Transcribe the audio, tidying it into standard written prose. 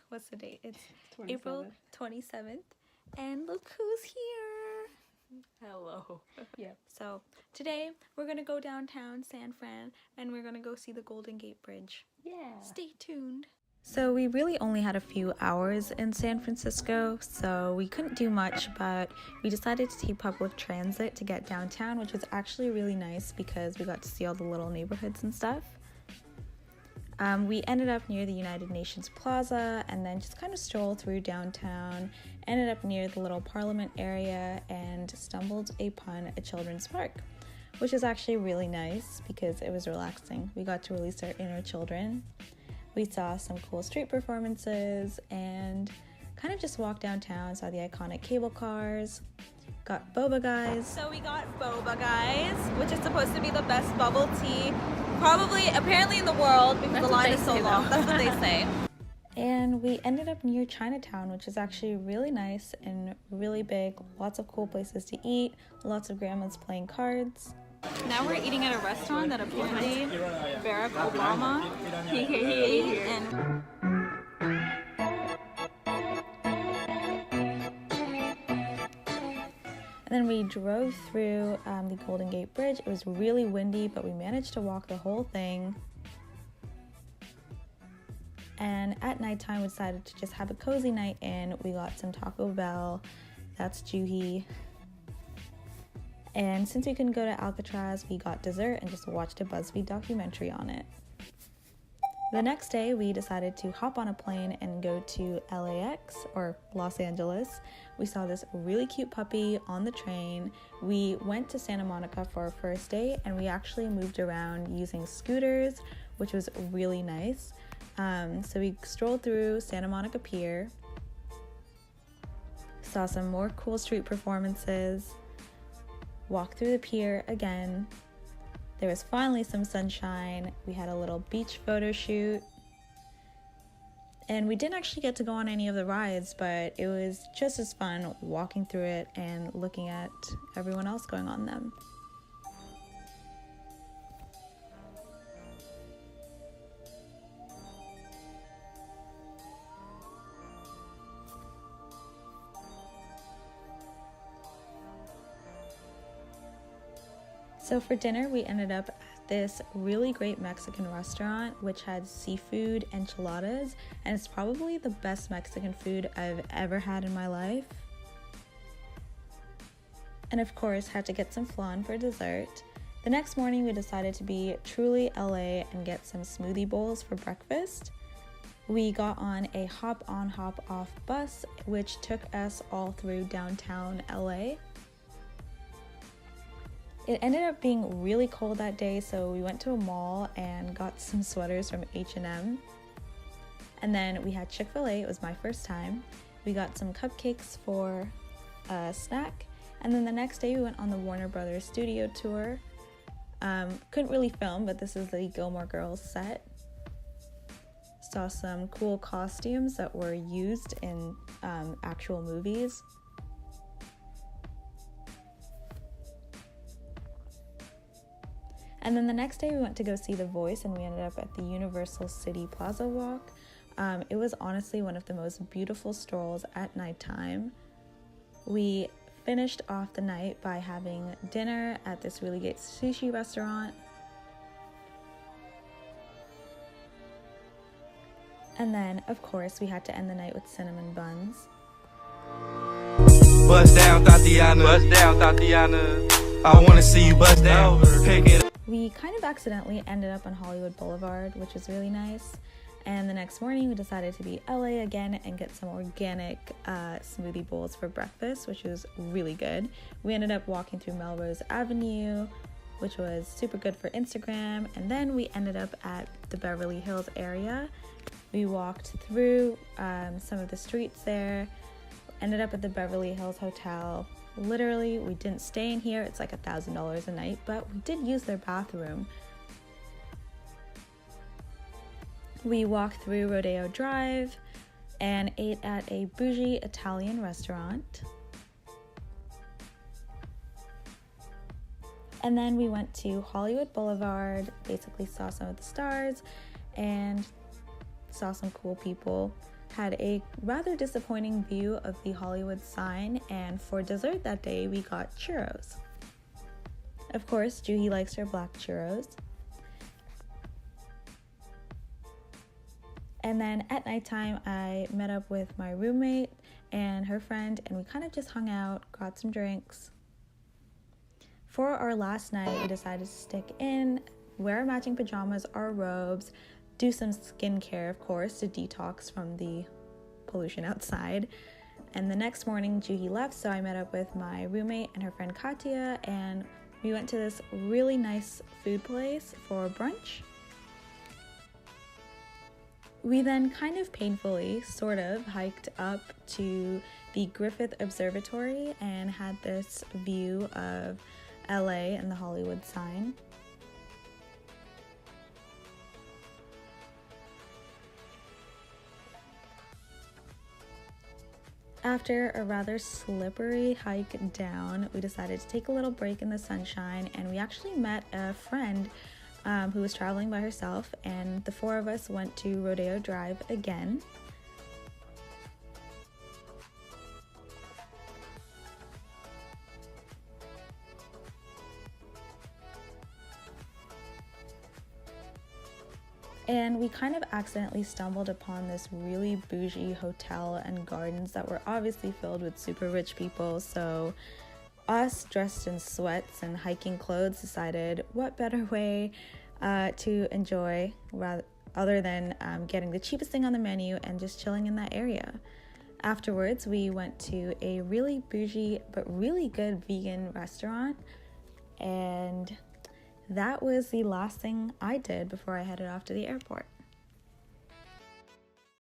What's the date? It's 27th. April 27th. And look who's here. Hello. Yeah. So today we're going to go downtown San Fran and we're going to go see the Golden Gate Bridge. Yeah. Stay tuned. So we really only had a few hours in San Francisco, so we couldn't do much, but we decided to take public transit to get downtown, which was actually really nice because we got to see all the little neighborhoods and stuff. We ended up near the United Nations Plaza and then just kind of strolled through downtown, ended up near the little Parliament area and stumbled upon a children's park, which is actually really nice because it was relaxing. We got to release our inner children. We saw some cool street performances and kind of just walked downtown, saw the iconic cable cars, got Boba Guys. So we got Boba Guys, which is supposed to be the best bubble tea apparently in the world because the line is so long. That's what they say. And we ended up near Chinatown, which is actually really nice and really big. Lots of cool places to eat, lots of grandmas playing cards. Now we're eating at a restaurant that apparently Barack Obama ate and then we drove through the Golden Gate Bridge. It was really windy, but we managed to walk the whole thing. And at nighttime, we decided to just have a cozy night in. We got some Taco Bell. That's Juhi. And since we couldn't go to Alcatraz, we got dessert and just watched a BuzzFeed documentary on it. The next day, we decided to hop on a plane and go to LAX, or Los Angeles. We saw this really cute puppy on the train. We went to Santa Monica for our first day, and we actually moved around using scooters, which was really nice. So we strolled through Santa Monica Pier, saw some more cool street performances, walked through the pier again. There was finally some sunshine. We had a little beach photo shoot. And we didn't actually get to go on any of the rides, but it was just as fun walking through it and looking at everyone else going on them. So for dinner, we ended up at this really great Mexican restaurant, which had seafood enchiladas, and it's probably the best Mexican food I've ever had in my life. And of course, had to get some flan for dessert. The next morning, we decided to be truly LA and get some smoothie bowls for breakfast. We got on a hop-on, hop-off bus, which took us all through downtown LA. It ended up being really cold that day, so we went to a mall and got some sweaters from H&M. And then we had Chick-fil-A. It was my first time. We got some cupcakes for a snack. And then the next day we went on the Warner Brothers studio tour. Couldn't really film, but this is the Gilmore Girls set. Saw some cool costumes that were used in actual movies. And then the next day we went to go see The Voice, and we ended up at the Universal City Plaza Walk. It was honestly one of the most beautiful strolls at nighttime. We finished off the night by having dinner at this really great sushi restaurant. And then, of course, we had to end the night with cinnamon buns. Bust down, Tatiana. Bust down, Tatiana. I wanna see you bust down. Pick it up. We kind of accidentally ended up on Hollywood Boulevard, which was really nice. And the next morning we decided to be LA again and get some organic smoothie bowls for breakfast, which was really good. We ended up walking through Melrose Avenue, which was super good for Instagram. And then we ended up at the Beverly Hills area. We walked through some of the streets there, ended up at the Beverly Hills Hotel. Literally, we didn't stay in here. It's like $1,000 a night, but we did use their bathroom. We walked through Rodeo Drive and ate at a bougie Italian restaurant. And then we went to Hollywood Boulevard, basically saw some of the stars and saw some cool people. had a rather disappointing view of the Hollywood sign, and for dessert that day we got churros. Of course, Juhi likes her black churros. And then at nighttime, I met up with my roommate and her friend, and we kind of just hung out, got some drinks. For our last night, we decided to stick in, wear matching pajamas or robes, do some skincare, of course, to detox from the pollution outside. And the next morning, Juhi left, so I met up with my roommate and her friend Katya, and we went to this really nice food place for brunch. We then kind of painfully, sort of, hiked up to the Griffith Observatory and had this view of LA and the Hollywood sign. After a rather slippery hike down, we decided to take a little break in the sunshine, and we actually met a friend who was traveling by herself, and the four of us went to Rodeo Drive again. And we kind of accidentally stumbled upon this really bougie hotel and gardens that were obviously filled with super rich people. So us, dressed in sweats and hiking clothes, decided what better way to enjoy other than getting the cheapest thing on the menu and just chilling in that area. Afterwards, we went to a really bougie but really good vegan restaurant, and that was the last thing I did before I headed off to the airport.